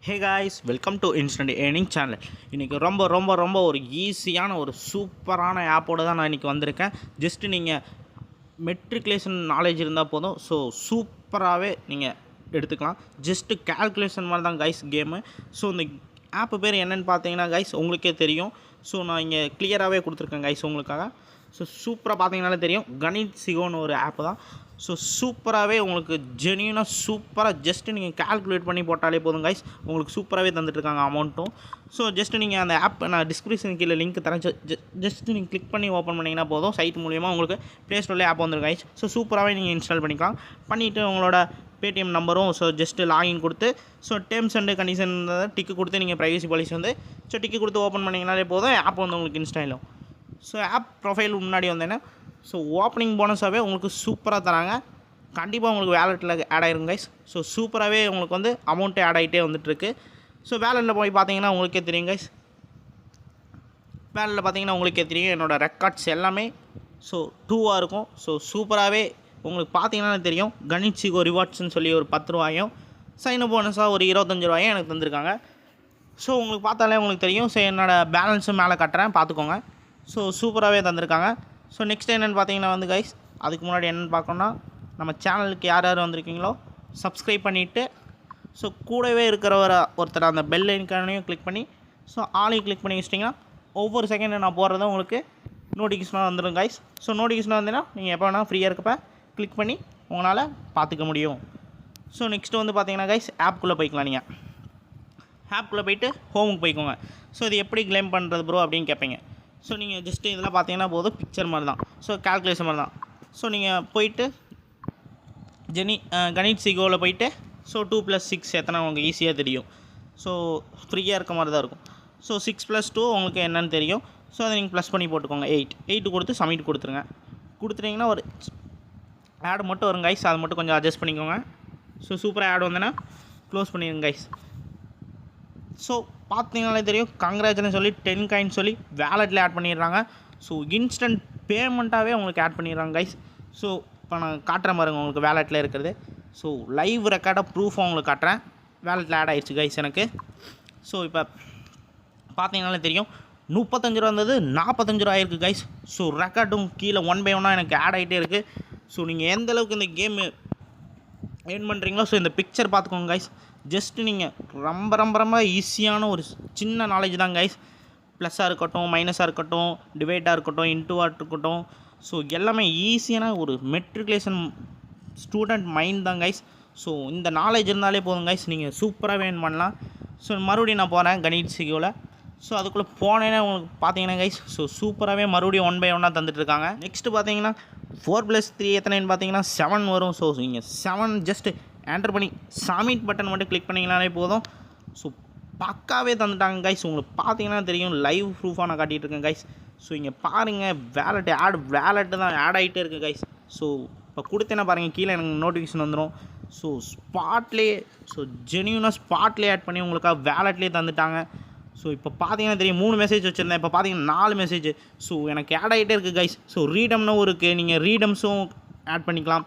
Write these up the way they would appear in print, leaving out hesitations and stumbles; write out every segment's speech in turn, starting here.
Hey guys, welcome to instant earning channel. இன்றைக்கி ரொம்ப ஒரு ஈஸியான ஒரு சூப்பரான ஆப்போடு தான் நான் இன்றைக்கி வந்திருக்கேன். ஜஸ்ட்டு நீங்கள் மெட்ரிகுலேஷன் நாலேஜ் இருந்தால் போதும். ஸோ சூப்பராகவே நீங்கள் எடுத்துக்கலாம். ஜஸ்ட்டு கால்குலேஷன் மாதிரி தான் கைஸ் கேமு. ஸோ இந்த ஆப்பு பேர் என்னென்னு பார்த்தீங்கன்னா கைஸ் உங்களுக்கே தெரியும். ஸோ நான் இங்கே கிளியராகவே கொடுத்துருக்கேன் கைஸ் உங்களுக்காக. ஸோ சூப்பராக பார்த்தீங்கனாலே தெரியும், கணித் சிகோன்னு ஒரு ஆப்பு தான். ஸோ சூப்பராகவே உங்களுக்கு ஜென்யூனாக சூப்பராக ஜஸ்ட்டு நீங்கள் கால்குலேட் பண்ணி போட்டாலே போதும் கைஸ், உங்களுக்கு சூப்பராகவே தந்துட்டுருக்காங்க அமௌண்ட்டும். ஸோ ஜஸ்ட்டு நீங்கள் அந்த ஆப் நான் டிஸ்கிரிப்ஷன் கீழே லிங்க் தரேன். ஜஸ்ட்டு நீங்கள் கிளிக் பண்ணி ஓப்பன் பண்ணிங்கன்னா போதும், சைட் மூலியமாக உங்களுக்கு ப்ளே ஸ்டோர்லேயே ஆப் வந்துடும் கைஸ். ஸோ சூப்பராகவே நீங்கள் இன்ஸ்டால் பண்ணிக்கலாம். பண்ணிவிட்டு உங்களோட பேடிஎம் நம்பரும் ஸோ ஜஸ்ட்டு லாகின் கொடுத்து ஸோ டேர்ம்ஸ் அண்டு கண்டிஷன் டிக்கு கொடுத்து நீங்கள் ப்ரைவசி பாலிசி வந்து ஸோ டிக்கு கொடுத்து ஓப்பன் பண்ணிங்கனாலே போதும், ஆப் வந்து உங்களுக்கு இன்ஸ்டால் ஆகும். ஸோ ஆப் ப்ரொஃபைல் முன்னாடி வந்தேன்னா ஸோ ஓப்பனிங் போனஸாகவே உங்களுக்கு சூப்பராக தராங்க. கண்டிப்பாக உங்களுக்கு வேலெட்டில் ஆட் ஆகிருங்க கைஸ். ஸோ சூப்பராகவே உங்களுக்கு வந்து அமௌண்ட்டே ஆட் ஆகிட்டே வந்துட்டுருக்கு. ஸோ வேலெட்டில் போய் பார்த்தீங்கன்னா உங்களுக்கே தெரியும் கைஸ். வேலெட்டில் பார்த்தீங்கன்னா உங்களுக்கே தெரியும் என்னோடய ரெக்கார்ட்ஸ் எல்லாமே ஸோ 2ஆக இருக்கும். ஸோ சூப்பராகவே உங்களுக்கு பார்த்தீங்கன்னா தெரியும், கணித் சிகோ ரிவார்ட்ஸ்னு சொல்லி ஒரு 10 ரூபாயும் சைன் போனஸாக ஒரு 25 ரூபாயும் எனக்கு தந்திருக்காங்க. ஸோ உங்களுக்கு பார்த்தாலே உங்களுக்கு தெரியும். ஸோ என்னோடய பேலன்ஸும் மேலே கட்டுறேன், பார்த்துக்கோங்க. ஸோ சூப்பராகவே தந்திருக்காங்க. ஸோ நெக்ஸ்ட் என்னென்னு பார்த்தீங்கன்னா வந்து கைஸ், அதுக்கு முன்னாடி என்னென்னு பார்க்கணுன்னா நம்ம சேனலுக்கு யார் யார் வந்திருக்கீங்களோ சப்ஸ்கிரைப் பண்ணிவிட்டு ஸோ கூடவே இருக்கிற ஒருத்தர் அந்த பெல் ஐக்கானையும் கிளிக் பண்ணி ஸோ ஆளையும் கிளிக் பண்ணி வச்சிட்டிங்கன்னா ஒவ்வொரு செகண்டும் நான் போடுறதும் உங்களுக்கு நோட்டிஃபிகேஷனாக வந்துடும் கைஸ். ஸோ நோட்டிஃபிகேஷனாக வந்தீங்கன்னா நீங்கள் எப்போ வேணால் ஃப்ரீயாக இருக்கப்போ கிளிக் பண்ணி உங்களால் பார்த்துக்க முடியும். ஸோ நெக்ஸ்ட்டு வந்து பார்த்தீங்கன்னா கைஸ், ஆப்குள்ளே போய்க்கலாம். நீங்கள் ஆப்குள்ளே போய்ட்டு ஹோமுக்கு போய்க்கோங்க. ஸோ இது எப்படி கிளைம் பண்ணுறது ப்ரோ அப்படின்னு கேட்பீங்க. ஸோ நீங்கள் ஜஸ்ட்டு இதெல்லாம் பார்த்தீங்கன்னா போதும், பிக்சர் மாதிரி தான். ஸோ கால்குலேஷன் மாதிரி தான். ஸோ நீங்கள் போயிட்டு கணித் சிகோவில் போயிட்டு ஸோ 2 + 6 எத்தனை உங்களுக்கு ஈஸியாக தெரியும். ஸோ ஃப்ரீயாக இருக்க மாதிரி தான் இருக்கும். ஸோ 6 + 2 உங்களுக்கு என்னென்னு தெரியும். ஸோ அதை நீங்கள் ப்ளஸ் பண்ணி போட்டுக்கோங்க. 8 கொடுத்து சப்மிட் கொடுத்துருங்க. கொடுத்துட்டிங்கன்னா ஒரு ஆட் மட்டும் வரும் கைஸ், அதை மட்டும் கொஞ்சம் அட்ஜஸ்ட் பண்ணிக்கோங்க. ஸோ சூப்பராக ஆட் வந்தேன்னா க்ளோஸ் பண்ணிடுங்க கைஸ். ஸோ பார்த்தீங்கனாலே தெரியும், கங்க்ராச்சுலேஷன் சொல்லி 10 காயின் சொல்லி வேலெட்டில் ஆட் பண்ணிடுறாங்க. ஸோ இன்ஸ்டன்ட் பேமெண்ட்டாகவே உங்களுக்கு ஆட் பண்ணிடுறாங்க கைஸ். ஸோ இப்போ நான் காட்டுறேன் பாருங்கள் உங்களுக்கு வேலெட்டில் இருக்கிறது. ஸோ லைவ் ரெக்கார்டாக ப்ரூஃபாக உங்களுக்கு காட்டுறேன். வேலெட்டில் ஆட் ஆகிடுச்சு கைஸ் எனக்கு. ஸோ இப்போ பார்த்தீங்கனாலே தெரியும், 35 ரூபா இருந்தது 45 ரூபா ஆயிருக்கு கைஸ். ஸோ ரெக்கார்டும் கீழே 1 by 1 எனக்கு ஆட் ஆகிட்டே இருக்குது. ஸோ நீங்கள் எந்த அளவுக்கு இந்த கேமு ஏர்ன் பண்ணுறீங்களோ ஸோ இந்த பிக்சர் பார்த்துக்கோங்க கைஸ். ஜஸ்ட்டு நீங்கள் ரொம்ப ஈஸியான ஒரு சின்ன நாலேஜ் தான் கைஸ். ப்ளஸ்ஸாக இருக்கட்டும், மைனஸாக இருக்கட்டும், டிவைட்டாக இருக்கட்டும், இன்டூவாக இருக்கட்டும், ஸோ எல்லாமே ஈஸியான ஒரு மெட்ரிகுலேஷன் ஸ்டூடெண்ட் மைண்ட் தான் கைஸ். ஸோ இந்த நாலேஜ் இருந்தாலே போதும் கைஸ், நீங்கள் சூப்பராக ஏர்ன் பண்ணலாம். ஸோ மறுபடியும் நான் போகிறேன் கணித் சிகோவில். ஸோ அதுக்குள்ளே போனேன்னா உங்களுக்கு பார்த்தீங்கன்னா கைஸ் ஸோ சூப்பராகவே மறுபடியும் 1 by 1 தந்துட்டுருக்காங்க. நெக்ஸ்ட்டு பார்த்தீங்கன்னா 4 + 3 எத்தனைன்னு பார்த்தீங்கன்னா 7 வரும். ஸோ நீங்கள் 7 ஜஸ்ட்டு என்டர் பண்ணி சப்மிட் பட்டன் மட்டும் கிளிக் பண்ணிங்கனாலே போதும். ஸோ பக்காவே தந்துட்டாங்க கைஸ். உங்களுக்கு பார்த்தீங்கன்னா தெரியும், லைவ் ப்ரூஃபாக நான் காட்டிகிட்டு இருக்கேன் கைஸ். ஸோ இங்கே பாருங்கள், வேலெட்டு தான் ஆட் ஆகிட்டே இருக்குது கைஸ். ஸோ இப்போ கொடுத்தேன்னா பாருங்கள், கீழே எனக்கு நோட்டிஃபிகேஷன் வந்துடும். ஸோ ஸ்பாட்லேயே ஸோ ஜென்யூனாக ஸ்பாட்லேயே ஆட் பண்ணி உங்களுக்காக வேலெட்லேயே தந்துட்டாங்க. ஸோ இப்போ பார்த்தீங்கன்னா தெரியும், 3 மெசேஜ் வச்சுருந்தேன், இப்போ பார்த்தீங்கன்னா 4 மெசேஜ் ஸோ எனக்கு ஆட் ஆகிட்டே இருக்குது கைஸ். ஸோ ரீடம்னும் இருக்குது, நீங்கள் ரீடம்ஸும் ஆட் பண்ணிக்கலாம்.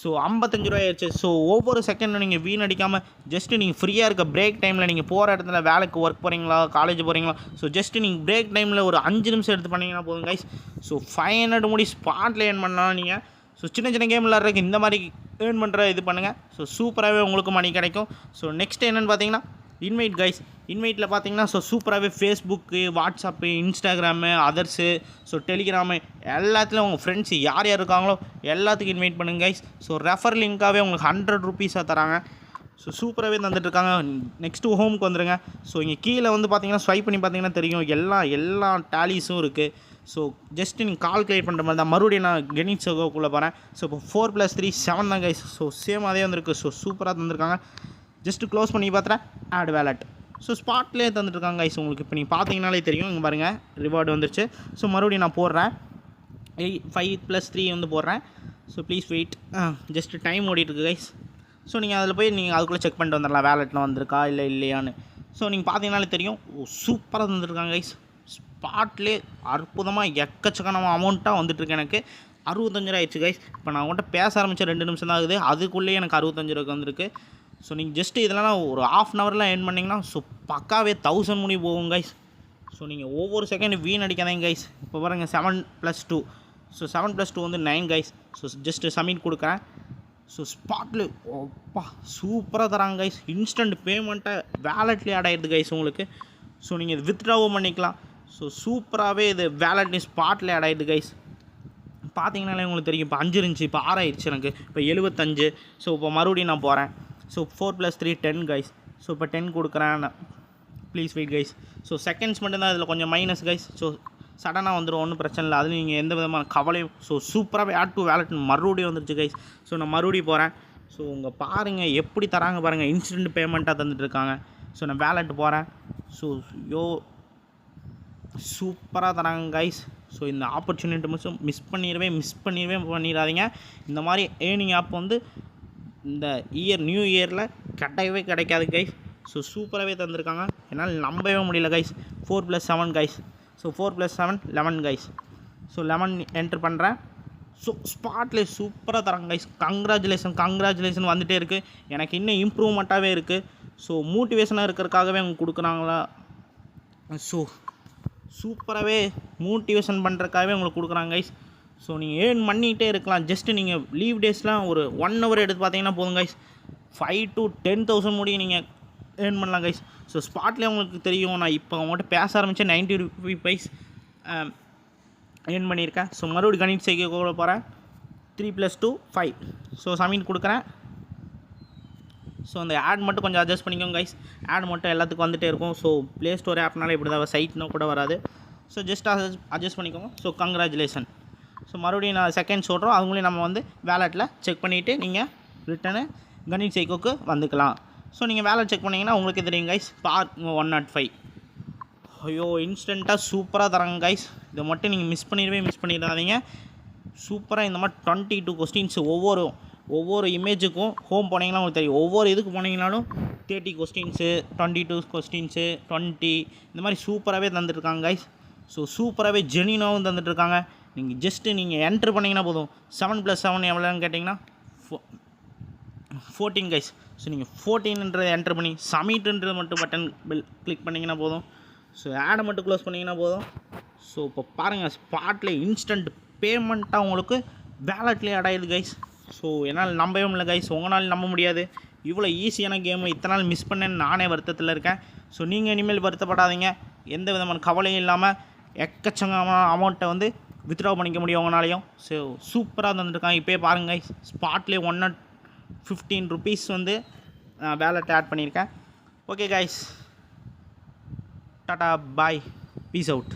ஸோ 55 ரூபா ஆயிடுச்சு. ஸோ ஒவ்வொரு செகண்டும் நீங்கள் வீணடிக்காமல் ஜஸ்ட்டு நீங்கள் ஃப்ரீயாக இருக்க பிரேக் டைமில் நீங்கள் போகிற இடத்துல வேலைக்கு ஒர்க் போகிறீங்களா, காலேஜ் போகிறீங்களா, ஸோ ஜஸ்ட்டு நீங்கள் பிரேக் டைமில் ஒரு 5 நிமிஷம் எடுத்து பண்ணிங்கன்னா போதும் கைஸ். ஸோ 500 முடி ஸ்பாட்டில் ஏர்ன் பண்ணலாம் நீங்கள். ஸோ சின்ன கேம் விளாட்றதுக்கு இந்த மாதிரி ஏர்ன் பண்ணுற இது பண்ணுங்கள். ஸோ சூப்பராகவே உங்களுக்கு மணி கிடைக்கும். ஸோ நெக்ஸ்ட் என்னென்னு பார்த்தீங்கன்னா இன்வைட் கைஸ். இன்வைட்டில் பார்த்தீங்கன்னா ஸோ சூப்பராகவே Facebook, WhatsApp, Instagram, others, so Telegram எல்லாத்துலேயும் உங்கள் ஃப்ரெண்ட்ஸ் யார் இருக்காங்களோ எல்லாத்துக்கும் இன்வைட் பண்ணுங்க கைஸ். ஸோ ரெஃபர் லிங்காகவே உங்களுக்கு 100 ரூபீஸாக தராங்க. ஸோ சூப்பராகவே தந்துட்டுருக்காங்க. நெக்ஸ்ட்டு ஹோமுக்கு வந்துடுங்க. ஸோ இங்கே கீழே வந்து பார்த்தீங்கன்னா ஸ்வைப் பண்ணி பார்த்தீங்கன்னா தெரியும், எல்லா டேலிஸும் இருக்குது. ஸோ ஜஸ்ட்டு நீங்கள் கால்குலேட் பண்ணுற மாதிரி தான். மறுபடியும் நான் கணித் சிகோக்குள்ளே போகிறேன். ஸோ இப்போ 4 + 3 7 தான் கைஸ். ஸோ சேம் அதே வந்துருக்கு. ஸோ சூப்பராக தந்துருக்காங்க. ஜஸ்ட்டு க்ளோஸ் பண்ணி பார்த்துறேன், ஆட் வேலெட். ஸோ ஸ்பாட்லேயே தந்துட்டுருக்காங்க கைஸ். உங்களுக்கு இப்போ நீங்கள் பார்த்தீங்கனாலே தெரியும், இங்கே பாருங்கள் ரிவார்டு வந்துருச்சு. ஸோ மறுபடியும் நான் போடுறேன், 5 + 3 வந்து போடுறேன். So please wait, just time ஓடிட்டுருக்கு கைஸ். ஸோ நீங்கள் அதில் போய் நீங்கள் அதுக்குள்ளே செக் பண்ணிட்டு வந்துடலாம் வேலெட்டில் வந்திருக்கா இல்லையான்னு. ஸோ நீங்கள் பார்த்தீங்கனாலே தெரியும், சூப்பராக தந்துருக்காங்க கைஸ். ஸ்பாட்லேயே அற்புதமாக எக்கச்சக்கான அமௌண்ட்டாக வந்துட்டுருக்கு எனக்கு. 65 ரூபா ஆயிடுச்சு கைஸ். இப்போ நான் உங்கள்கிட்ட பேச ஆரம்பித்த 2 நிமிஷம் தான் ஆகுது, அதுக்குள்ளேயே எனக்கு 65 ரூபாய்க்கு வந்திருக்கு. ஸோ நீங்கள் ஜஸ்ட்டு இதெல்லாம் ஒரு ½ அன் ஹவரில் ஏர்ன் பண்ணிங்கன்னா ஸோ பக்காவே 1000 முடி போகும் கைஸ். ஸோ நீங்கள் ஒவ்வொரு செகண்ட் வீண் அடிக்காதீங்க கைஸ். இப்போ பாருங்கள் 7+2. ஸோ 7+2 வந்து 9 கைஸ். ஸோ ஜஸ்ட்டு சப்மிட் கொடுக்குறேன். ஸோ ஸ்பாட்டில் ஓப்பா சூப்பராக தராங்க கைஸ். இன்ஸ்டன்ட் பேமெண்ட்டை வேலெட்லேயே ஆட் ஆகிடுது கைஸ் உங்களுக்கு. ஸோ நீங்கள் இது வித்ட்ராவும் பண்ணிக்கலாம். ஸோ சூப்பராகவே இது வேலெட்லேயும் ஸ்பாட்லேயே ஆட் ஆகிடுது கைஸ். பார்த்தீங்கன்னாலே உங்களுக்கு தெரியும். இப்போ 5 இருந்துச்சு, இப்போ 6 ஆயிடுச்சு எனக்கு. இப்போ 75. ஸோ இப்போ மறுபடியும் நான் போகிறேன். So 4+3 10 guys. ஸோ இப்போ 10 கொடுக்குறேன். Please wait guys. So seconds மட்டும்தான் இதில் கொஞ்சம் மைனஸ் கைஸ். ஸோ சடனாக வந்துடும், ஒன்றும் பிரச்சனை இல்லை. அது நீங்கள் எந்த விதமான கவலையும். ஸோ சூப்பராகவே ஆட் டு வேலெட் மறுபடியும் வந்துருச்சு கைஸ். ஸோ நான் மறுபடியும் போகிறேன். ஸோ உங்கள் பாருங்கள் எப்படி தராங்க பாருங்கள். இன்ஸ்டன்ட் பேமெண்ட்டாக தந்துட்டுருக்காங்க. ஸோ நான் வேலெட் போகிறேன். ஸோ சூப்பராக தராங்க கைஸ். ஸோ இந்த ஆப்பர்ச்சுனிட்டி மட்டும் மிஸ் பண்ணிடாதீங்க. இந்த மாதிரி ஏர்னிங் ஆப் வந்து இந்த நியூ இயரில் கிடைக்காது கைஸ். ஸோ சூப்பராகவே தந்திருக்காங்க. என்னால் நம்பவே முடியல guys. 4+7 guys. So 4+7 11 guys. So 11 enter பண்ணுறேன். ஸோ ஸ்பாட்லேயே சூப்பராக தராங்க கைஸ். கங்க்ராச்சுலேஷன் வந்துகிட்டே இருக்குது. எனக்கு இன்னும் இம்ப்ரூவ்மெண்ட்டாகவே இருக்குது. ஸோ மோட்டிவேஷனாக இருக்கிறதுக்காகவே அவங்க கொடுக்குறாங்களா. ஸோ சூப்பராகவே மோட்டிவேஷன் பண்ணுறதுக்காகவே உங்களுக்கு கொடுக்குறாங்க கைஸ். ஸோ நீங்கள் ஏர்ன் பண்ணிகிட்டே இருக்கலாம். ஜஸ்ட்டு நீங்கள் லீவ் டேஸ்லாம் ஒரு 1 ஹவர் எடுத்து பார்த்தீங்கன்னா போதும் கைஸ். 5 to 10,000 முடியும் நீங்கள் ஏர்ன் பண்ணலாம் கைஸ். ஸோ ஸ்பாட்லேயே உங்களுக்கு தெரியும். நான் இப்போ அவங்கள்ட்ட பேச ஆரம்பித்தேன். 90 ரூபீஸ் ஏர்ன் பண்ணியிருக்கேன். ஸோ மறுபடியும் கணிட் செய்ய கூட போகிறேன். 3+2 5. ஸோ சப்மிட் கொடுக்குறேன். ஸோ அந்த ஆட் மட்டும் கொஞ்சம் அட்ஜஸ்ட் பண்ணிக்கோங்க கைஸ். ஆட் மட்டும் எல்லாத்துக்கும் வந்துகிட்டே இருக்கும். ஸோ ப்ளே ஸ்டோர் ஆப்னால இப்படி தான் சைட்னா கூட வராது. ஸோ ஜஸ்ட் அட்ஜஸ்ட் பண்ணிக்கோங்க. So congratulation. ஸோ மறுபடியும் நான் செகண்ட் சொல்கிறோம். அவங்களையும் நம்ம வந்து வேலெட்டில் செக் பண்ணிவிட்டு நீங்கள் ரிட்டனு கணிட் சைக்கோக்கு வந்துக்கலாம். ஸோ நீங்கள் வேலெட் செக் பண்ணிங்கன்னா உங்களுக்கு தெரியும் கைஸ். 105. ஐயோ இன்ஸ்டண்ட்டாக சூப்பராக தராங்க கைஸ். இதை மட்டும் நீங்கள் மிஸ் பண்ணிடாதீங்க. சூப்பராக இந்த மாதிரி 22 கொஸ்டின்ஸ் ஒவ்வொரு இமேஜுக்கும் ஹோம் போனீங்கன்னா உங்களுக்கு தெரியும். ஒவ்வொரு இதுக்கு போனீங்கனாலும் 30 கொஸ்டின்ஸு 22 கொஸ்டின்ஸு 20 இந்த மாதிரி சூப்பராகவே தந்துட்டுருக்காங்க கைஸ். ஸோ சூப்பராகவே ஜெனினாகவும் தந்துட்டுருக்காங்க. நீங்கள் என்ட்ரு பண்ணிங்கன்னா போதும். 7+7 எவ்வளோன்னு கேட்டிங்கன்னா 14 கைஸ். ஸோ நீங்கள் 14ன்றதை என்ட்ரு பண்ணி சப்மிட்ன்றது மட்டும் பட்டன் கிளிக் பண்ணிங்கன்னா போதும். ஸோ ஆடை மட்டும் க்ளோஸ் பண்ணிங்கன்னா போதும். ஸோ இப்போ பாருங்கள் ஸ்பாட்டில் இன்ஸ்டன்ட் பேமெண்ட்டாக உங்களுக்கு வேலெட்லேயே ஆடாயுது கைஸ். ஸோ என்னால் நம்பவே முடியல கைஸ். உங்களால் நம்ப முடியாது. இவ்வளோ ஈஸியான கேமு இத்தனை நாள் மிஸ் பண்ணேன்னு நானே வருத்தத்தில் இருக்கேன். ஸோ நீங்கள் இனிமேல் வருத்தப்படாதீங்க. எந்த விதமான கவலையும் இல்லாமல் எக்கச்சக்கமான அமௌண்ட்டை வந்து வித்ட்ரா பண்ணிக்க முடியும் உங்களாலையும். ஸோ சூப்பராக தந்துருக்காங்க. இப்போயே பாருங்கள் கைஸ். ஸ்பாட்லேயே 115 ரூபீஸ் வந்து வேலெட் ஆட் பண்ணியிருக்கேன். ஓகே கைஸ், டாடா பாய், பீஸ் அவுட்.